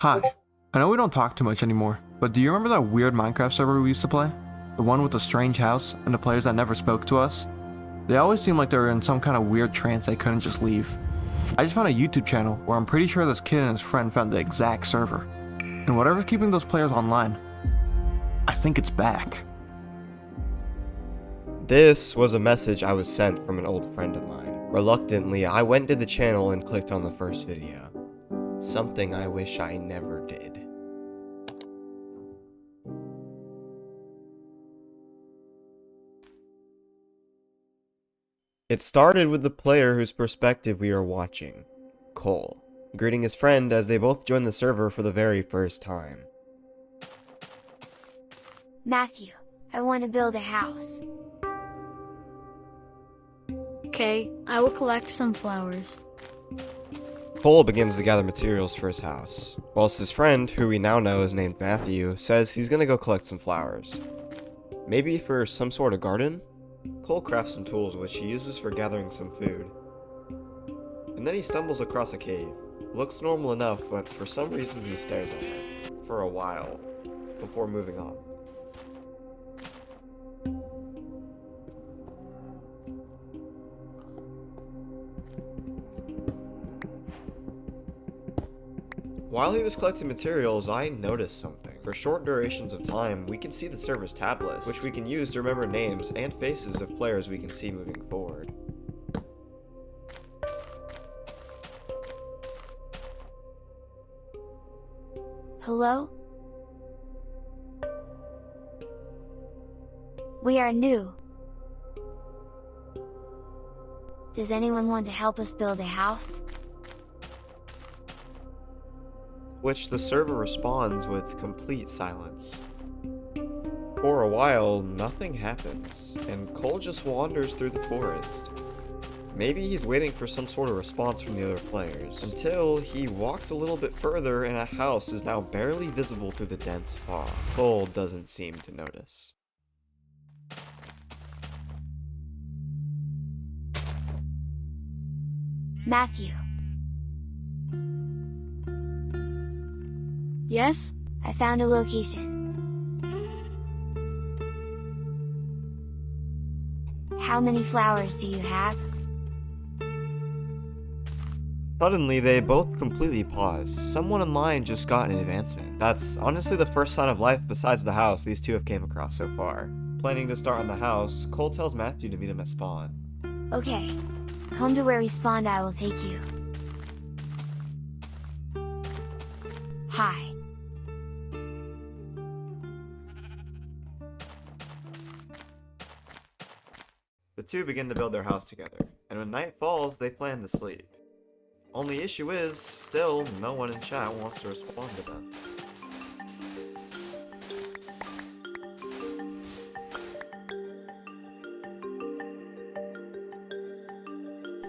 Hi. I know we don't talk too much anymore, but do you remember that weird Minecraft server we used to play? The one with the strange house and the players that never spoke to us? They always seemed like they were in some kind of weird trance they couldn't just leave. I just found a YouTube channel where I'm pretty sure this kid and his friend found the exact server. And whatever's keeping those players online, I think it's back. This was a message I was sent from an old friend of mine. Reluctantly, I went to the channel and clicked on the first video. Something I wish I never did. It started with the player whose perspective we are watching, Cole, greeting his friend as they both joined the server for the very first time. Matthew, I want to build a house. Okay, I will collect some flowers. Cole begins to gather materials for his house, whilst his friend, who we now know is named Matthew, says he's gonna go collect some flowers. Maybe for some sort of garden? Cole crafts some tools which he uses for gathering some food. And then he stumbles across a cave. Looks normal enough, but for some reason he stares at it, for a while, before moving on. While he was collecting materials, I noticed something. For short durations of time, we can see the server's tab list, which we can use to remember names and faces of players we can see moving forward. Hello? We are new. Does anyone want to help us build a house? Which the server responds with complete silence. For a while, nothing happens, and Cole just wanders through the forest. Maybe he's waiting for some sort of response from the other players, until he walks a little bit further and a house is now barely visible through the dense fog. Cole doesn't seem to notice. Matthew, Yes? I found a location. How many flowers do you have? Suddenly, they both completely pause. Someone online just got an advancement. That's honestly the first sign of life besides the house these two have came across so far. Planning to start on the house, Cole tells Matthew to meet him at spawn. Okay, come to where we spawned, I will take you. Hi. The two begin to build their house together, and when night falls, they plan to sleep. Only issue is, still, no one in chat wants to respond to them.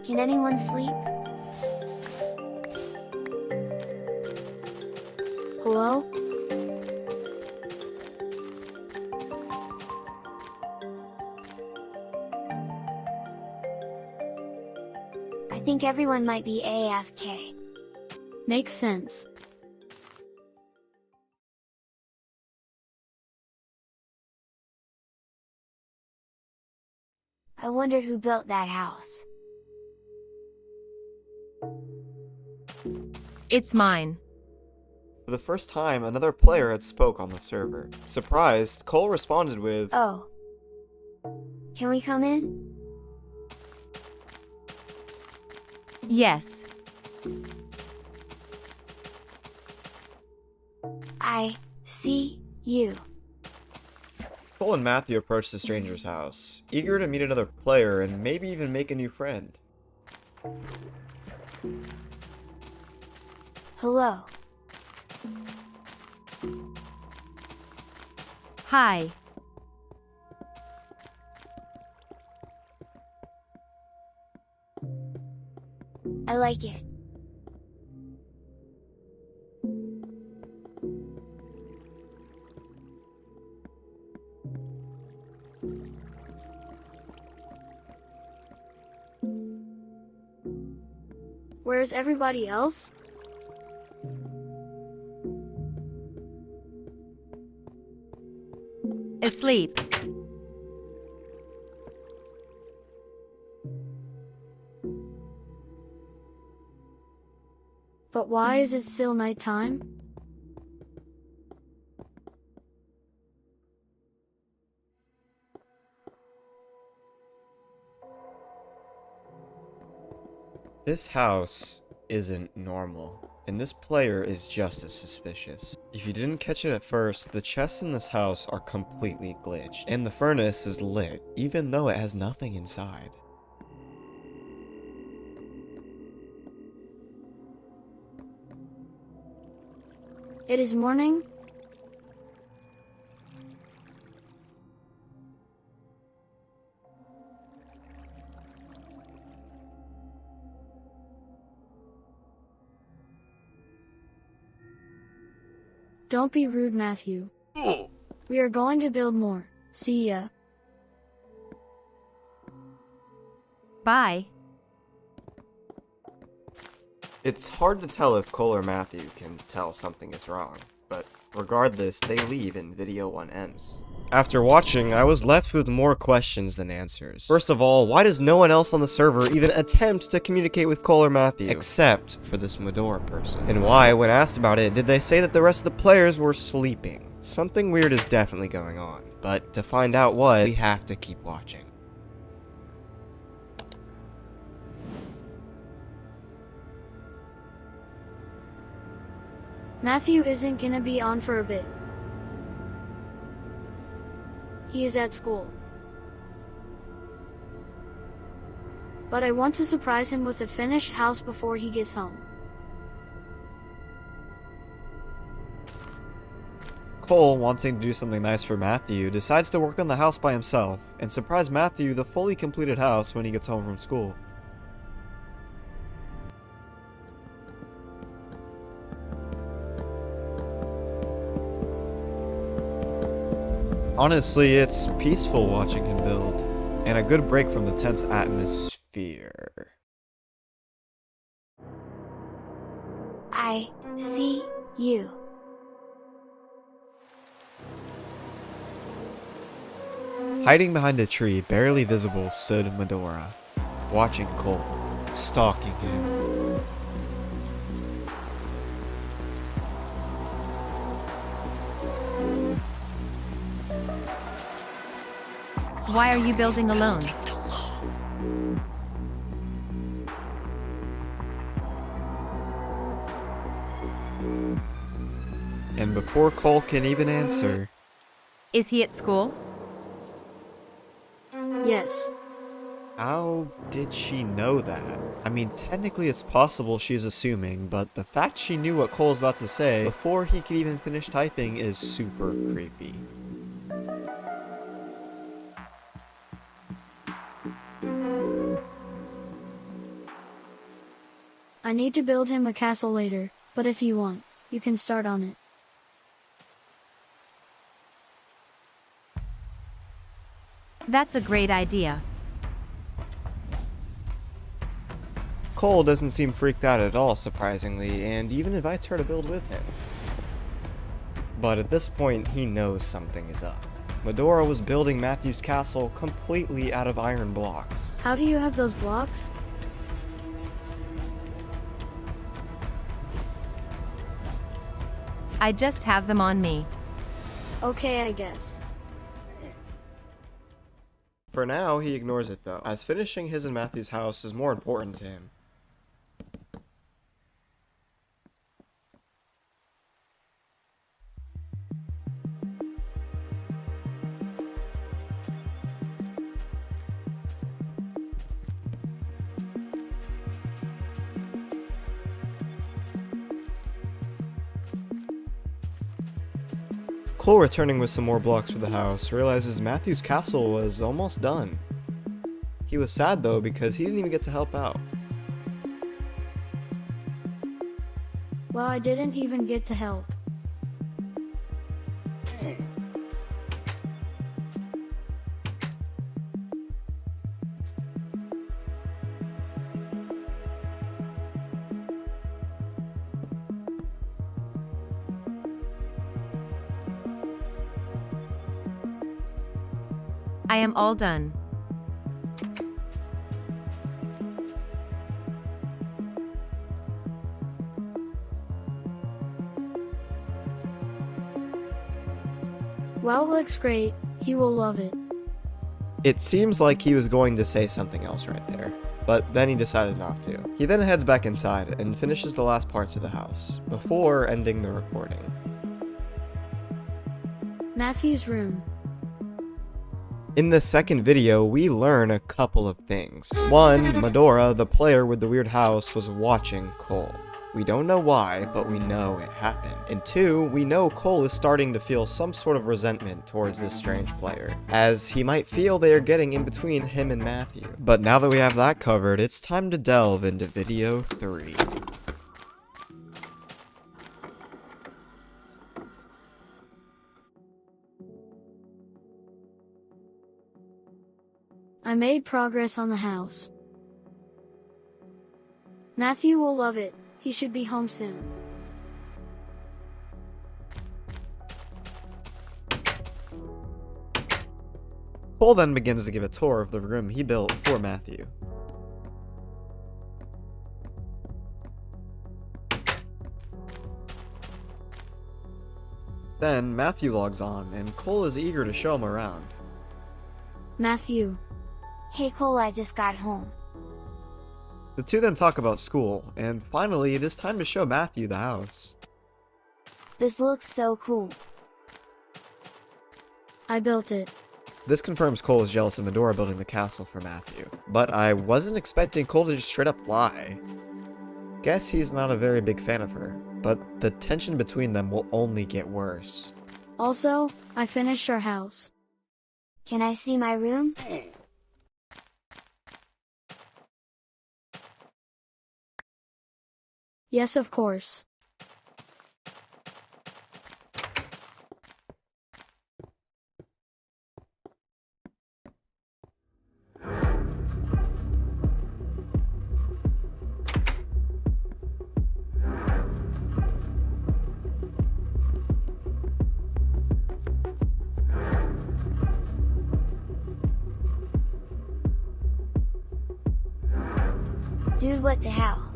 Can anyone sleep? Hello? I think everyone might be AFK. Makes sense. I wonder who built that house. It's mine. For the first time, another player had spoke on the server. Surprised, Cole responded with, Oh. Can we come in? Yes. I see you. Cole and Matthew approach the stranger's house, eager to meet another player and maybe even make a new friend. Hello. Hi. I like it. Where's everybody else? Asleep. But why is it still nighttime? This house isn't normal, and this player is just as suspicious. If you didn't catch it at first, the chests in this house are completely glitched, and the furnace is lit, even though it has nothing inside. It is morning. Don't be rude, Matthew. We are going to build more. See ya. Bye. It's hard to tell if Cole or Matthew can tell something is wrong, but regardless, they leave and video 1 ends. After watching, I was left with more questions than answers. First of all, why does no one else on the server even attempt to communicate with Cole or Matthew, except for this Medora person? And why, when asked about it, did they say that the rest of the players were sleeping? Something weird is definitely going on, but to find out what, we have to keep watching. Matthew isn't gonna be on for a bit. He is at school. But I want to surprise him with a finished house before he gets home. Cole, wanting to do something nice for Matthew, decides to work on the house by himself and surprise Matthew the fully completed house when he gets home from school. Honestly, it's peaceful watching him build, and a good break from the tense atmosphere. I see you. Hiding behind a tree, barely visible, stood Medora, watching Cole, stalking him. Why are you building alone? And before Cole can even answer, Is he at school? Yes. how did she know that? I mean, technically it's possible she's assuming, but the fact she knew what Cole's about to say before he could even finish typing is super creepy. I need to build him a castle later, but if you want, you can start on it. That's a great idea. Cole doesn't seem freaked out at all, surprisingly, and even invites her to build with him. But at this point, he knows something is up. Medora was building Matthew's castle completely out of iron blocks. How do you have those blocks? I just have them on me. Okay, I guess. For now, he ignores it though, as finishing his and Matthew's house is more important to him. Cole, returning with some more blocks for the house, realizes Matthew's castle was almost done. He was sad though because he didn't even get to help out. Well, I didn't even get to help. I am all done. Wow, looks great. He will love it. It seems like he was going to say something else right there, but then he decided not to. He then heads back inside and finishes the last parts of the house, before ending the recording. Matthew's room. In the second video, we learn a couple of things. One, Medora, the player with the weird house, was watching Cole. We don't know why, but we know it happened. And two, we know Cole is starting to feel some sort of resentment towards this strange player, as he might feel they are getting in between him and Matthew. But now that we have that covered, it's time to delve into video 3. I made progress on the house. Matthew will love it. He should be home soon. Cole then begins to give a tour of the room he built for Matthew. Then Matthew logs on, and Cole is eager to show him around. Matthew. Hey Cole, I just got home. The two then talk about school, and finally it is time to show Matthew the house. This looks so cool. I built it. This confirms Cole is jealous of Medora building the castle for Matthew, but I wasn't expecting Cole to just straight up lie. Guess he's not a very big fan of her, but the tension between them will only get worse. Also, I finished our house. Can I see my room? Yes, of course. Dude, what the hell?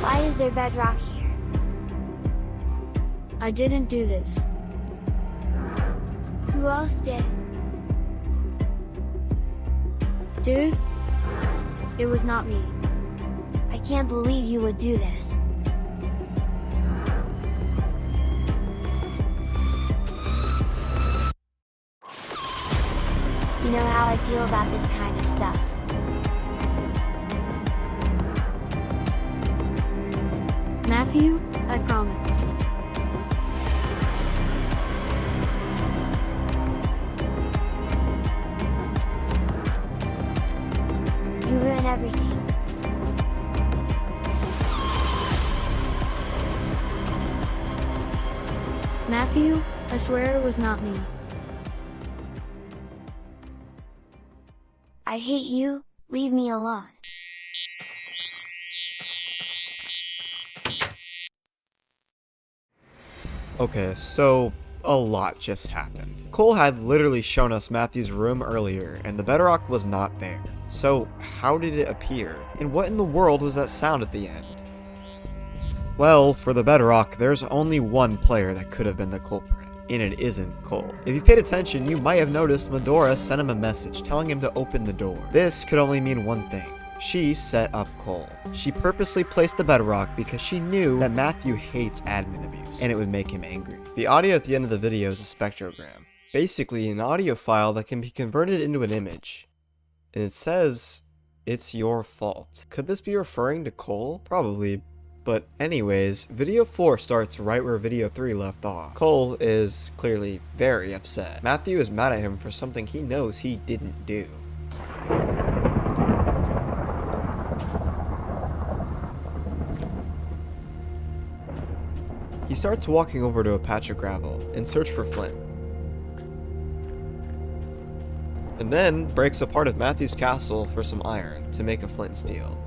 Why is there bedrock here? I didn't do this. Who else did? Dude, it was not me. I can't believe you would do this. You know how I feel about this kind of stuff. Matthew, I promise. You ruin everything. Matthew, I swear it was not me. I hate you, leave me alone. Okay, so a lot just happened. Cole had literally shown us Matthew's room earlier, and the bedrock was not there. So how did it appear? And what in the world was that sound at the end? Well, for the bedrock, there's only one player that could have been the culprit, and it isn't Cole. If you paid attention, you might have noticed Medora sent him a message telling him to open the door. This could only mean one thing. She set up Cole. She purposely placed the bedrock because she knew that Matthew hates admin abuse, and it would make him angry. The audio at the end of the video is a spectrogram. Basically, an audio file that can be converted into an image. And it says, "It's your fault." Could this be referring to Cole? Probably. But anyways, video 4 starts right where video 3 left off. Cole is clearly very upset. Matthew is mad at him for something he knows he didn't do. He starts walking over to a patch of gravel in search for flint. And then breaks a part of Matthew's castle for some iron to make a flint steel.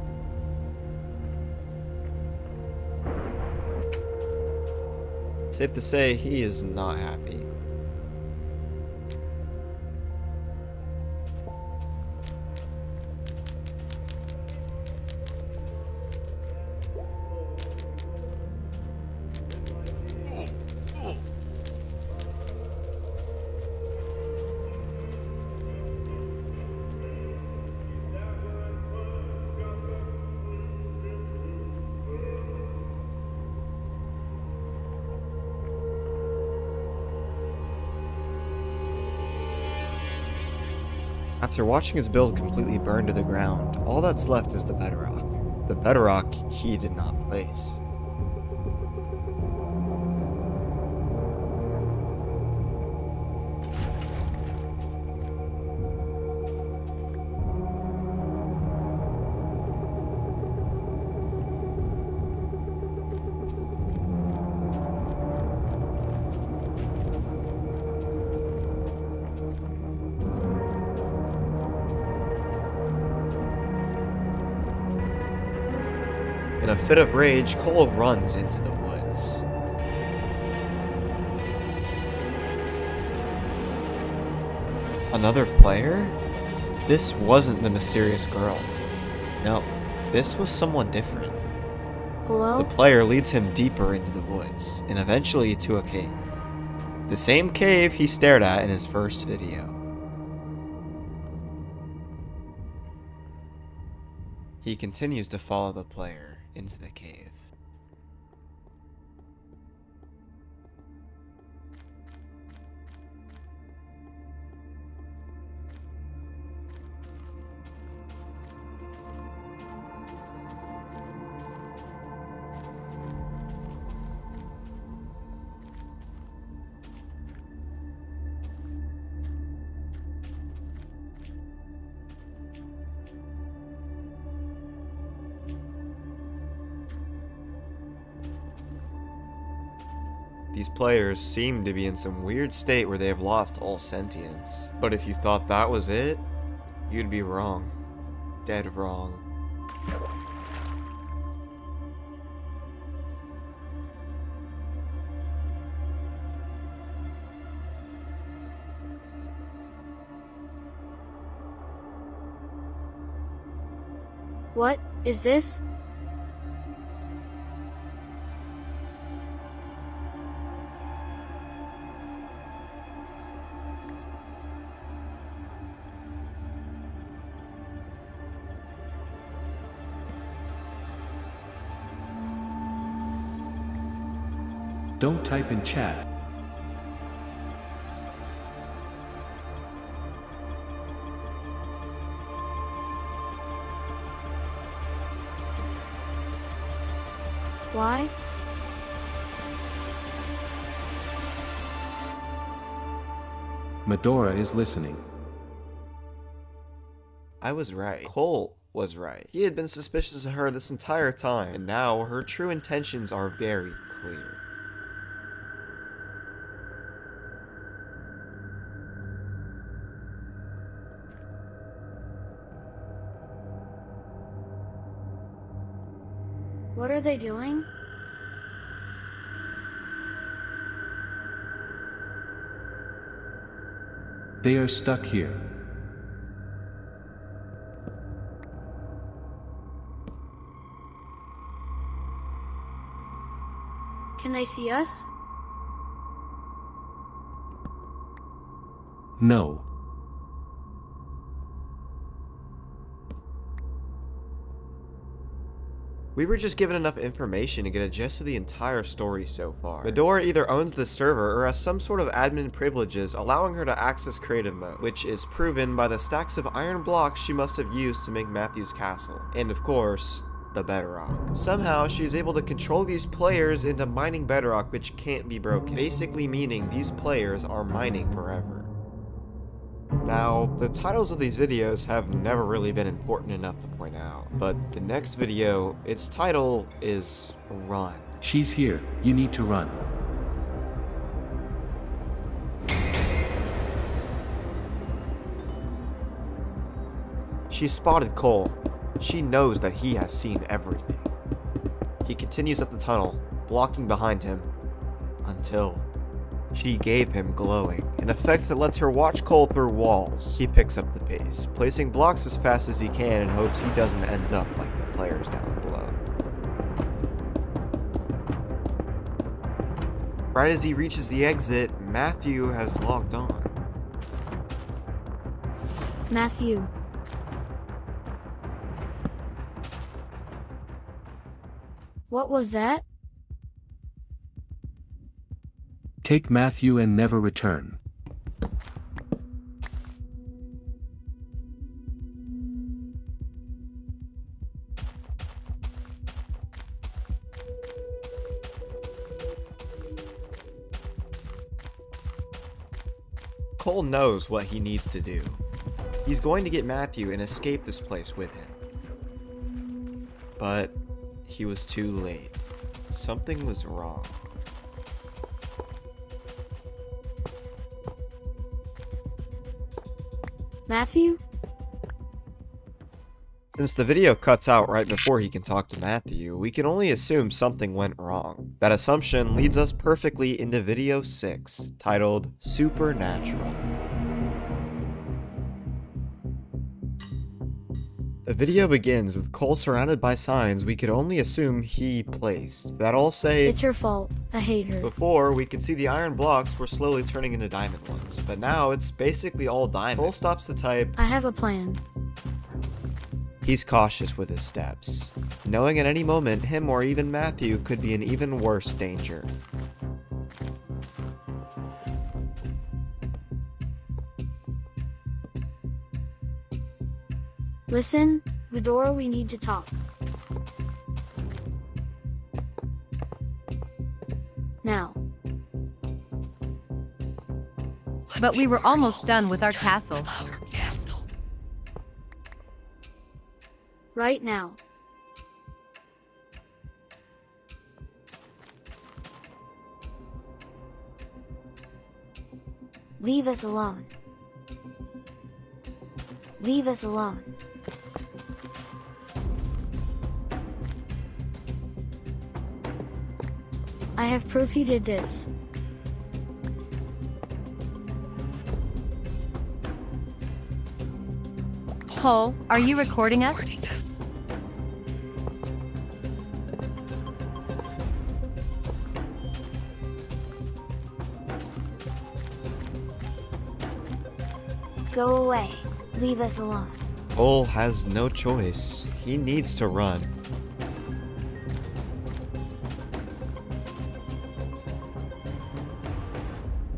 Safe to say, he is not happy. After watching his build completely burn to the ground, all that's left is the bedrock. The bedrock he did not place. In a fit of rage, Cole runs into the woods. Another player? This wasn't the mysterious girl. No, this was someone different. Hello? The player leads him deeper into the woods, and eventually to a cave. The same cave he stared at in his first video. He continues to follow the player into the cave. These players seem to be in some weird state where they have lost all sentience. But if you thought that was it, you'd be wrong. Dead wrong. What is this? Don't type in chat. Why? Medora is listening. I was right. Cole was right. He had been suspicious of her this entire time, and now her true intentions are very clear. What are they doing? They are stuck here. Can they see us? No. We were just given enough information to get a gist of the entire story so far. Medora either owns the server or has some sort of admin privileges allowing her to access creative mode, which is proven by the stacks of iron blocks she must have used to make Matthew's castle. And of course, the bedrock. Somehow, she is able to control these players into mining bedrock which can't be broken, basically meaning these players are mining forever. Now, the titles of these videos have never really been important enough to point out, but the next video, its title is Run. She's here. You need to run. She spotted Cole. She knows that he has seen everything. He continues up the tunnel, blocking behind him, until she gave him glowing, an effect that lets her watch Cole through walls. He picks up the pace, placing blocks as fast as he can in hopes he doesn't end up like the players down below. Right as he reaches the exit, Matthew has logged on. Matthew. What was that? Take Matthew and never return. Cole knows what he needs to do. He's going to get Matthew and escape this place with him. But he was too late. Something was wrong. Matthew? Since the video cuts out right before he can talk to Matthew, we can only assume something went wrong. That assumption leads us perfectly into video 6, titled Supernatural. The video begins with Cole surrounded by signs we could only assume he placed, that all say, It's her fault. I hate her. Before, we could see the iron blocks were slowly turning into diamond ones, but now it's basically all diamond. Cole stops to type, I have a plan. He's cautious with his steps, knowing at any moment him or even Matthew could be in even worse danger. Listen, Medora, we need to talk. Now. But we were almost done with our castle. Right now. Leave us alone. Leave us alone. I have proof you did this. Cole, are you recording us? Go away. Leave us alone. Cole has no choice. He needs to run.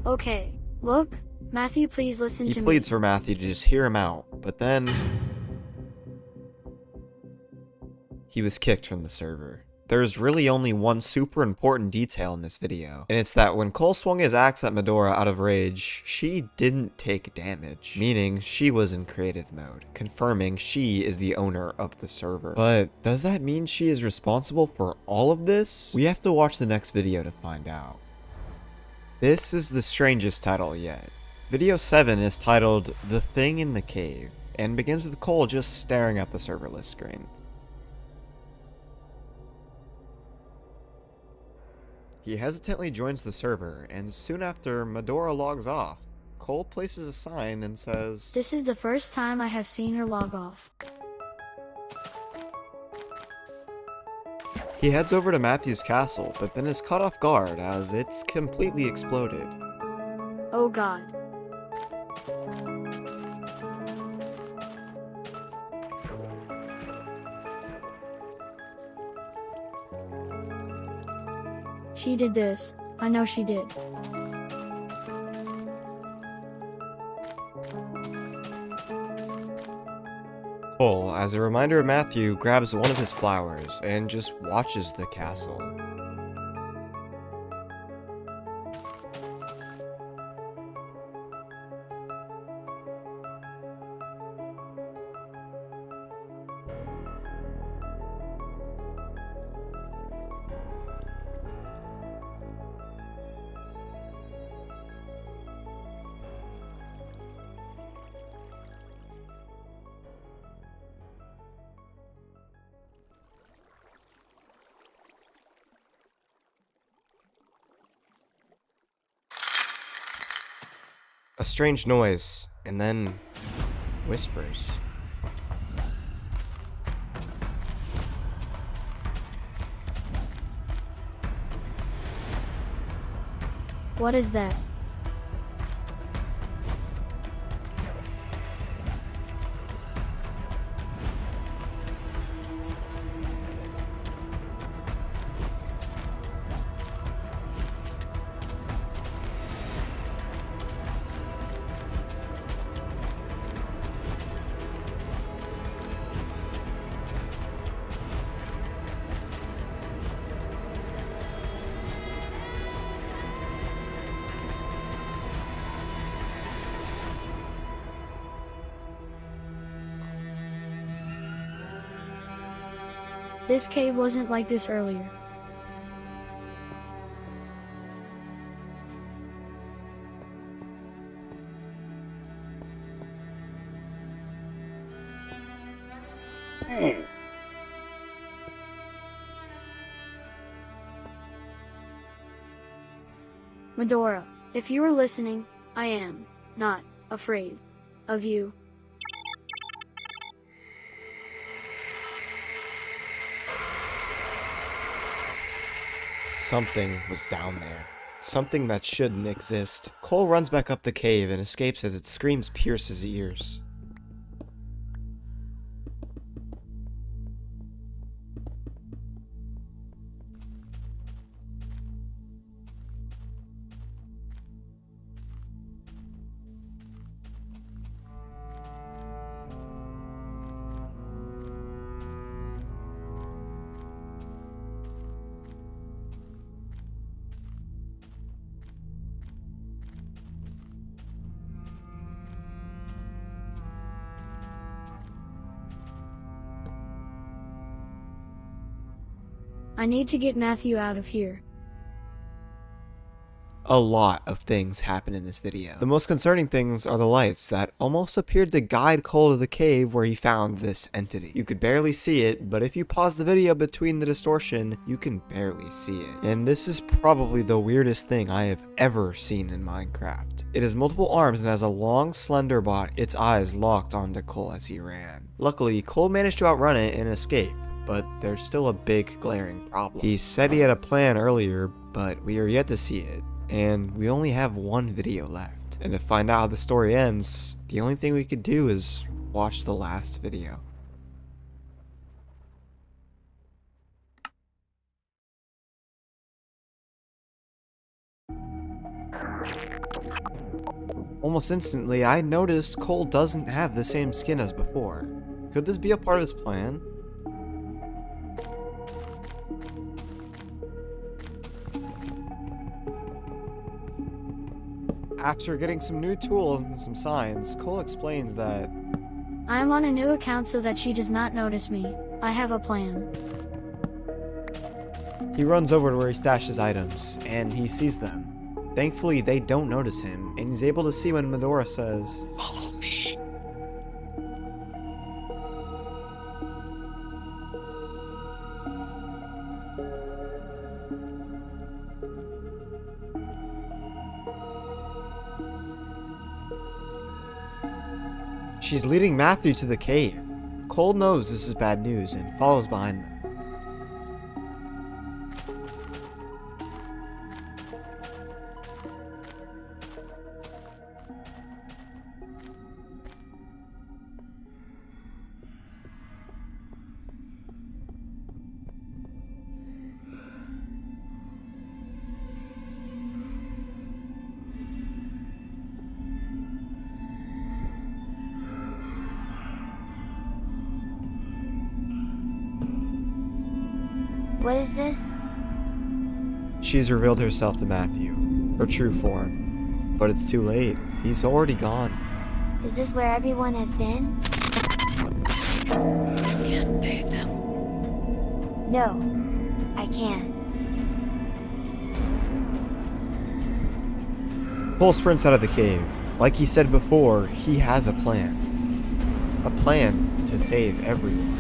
Okay, look, Matthew, please listen He to me. pleads for Matthew to just hear him out, but then he was kicked from the server. There's really only one super important detail in this video, and it's that when Cole swung his axe at Medora out of rage, she didn't take damage, meaning she was in creative mode, confirming she is the owner of the server. But does that mean she is responsible for all of this? We have to watch the next video to find out. This is the strangest title yet. Video 7 is titled The Thing in the Cave, and begins with Cole just staring at the server list screen. He hesitantly joins the server, and soon after, Medora logs off. Cole places a sign and says, This is the first time I have seen her log off. He heads over to Matthew's castle, but then is caught off guard as it's completely exploded. Oh god. She did this. I know she did. Cole, as a reminder of Matthew, grabs one of his flowers and just watches the castle. A strange noise, and then whispers. What is that? This cave wasn't like this earlier. Medora, if you are listening, I am not afraid of you. Something was down there. Something that shouldn't exist. Cole runs back up the cave and escapes as its screams pierce his ears. I need to get Matthew out of here. A lot of things happen in this video. The most concerning things are the lights that almost appeared to guide Cole to the cave where he found this entity. You could barely see it, but if you pause the video between the distortion, you can barely see it. And this is probably the weirdest thing I have ever seen in Minecraft. It has multiple arms and has a long, slender bot, its eyes locked onto Cole as he ran. Luckily, Cole managed to outrun it and escape, but there's still a big glaring problem. He said he had a plan earlier, but we are yet to see it. And we only have one video left. And to find out how the story ends, the only thing we could do is watch the last video. Almost instantly, I noticed Cole doesn't have the same skin as before. Could this be a part of his plan? After getting some new tools and some signs, Cole explains that I am on a new account so that she does not notice me. I have a plan. he runs over to where he stashes items, and he sees them. Thankfully, they don't notice him, and he's able to see when Medora says, "Follow me." She's leading Matthew to the cave. Cole knows this is bad news and follows behind them. What is this? She's revealed herself to Matthew, her true form. But it's too late. He's already gone. Is this where everyone has been? You can't save them. No, I can't. Cole sprints out of the cave. Like he said before, he has a plan. A plan to save everyone.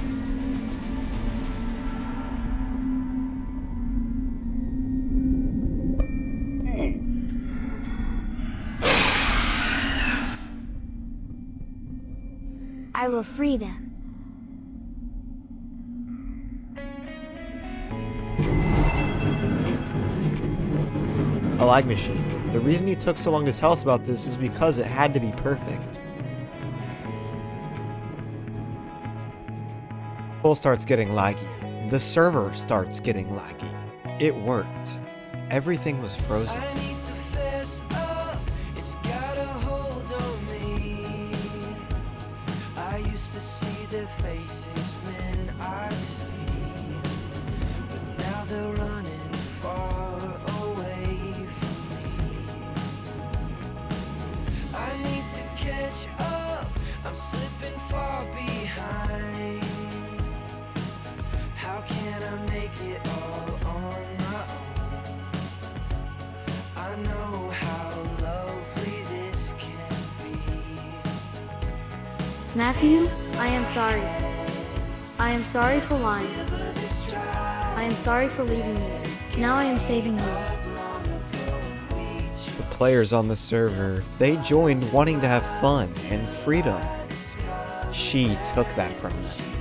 I will free them. A lag machine. The reason he took so long to tell us about this is because it had to be perfect. Cole starts getting laggy. The server starts getting laggy. It worked. Everything was frozen. I need to fess up. It's got a hold on me. I used to see their faces when I sleep, but now they're running far away from me. I need to catch up. I'm slipping far behind. How can Matthew, I am sorry. I am sorry for lying. I am sorry for leaving you. Now I am saving you. The players on the server, they joined wanting to have fun and freedom. She took that from them.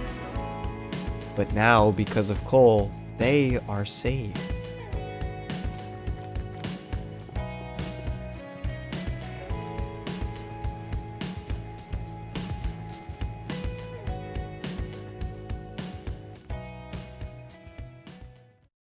But now, because of Cole, they are saved.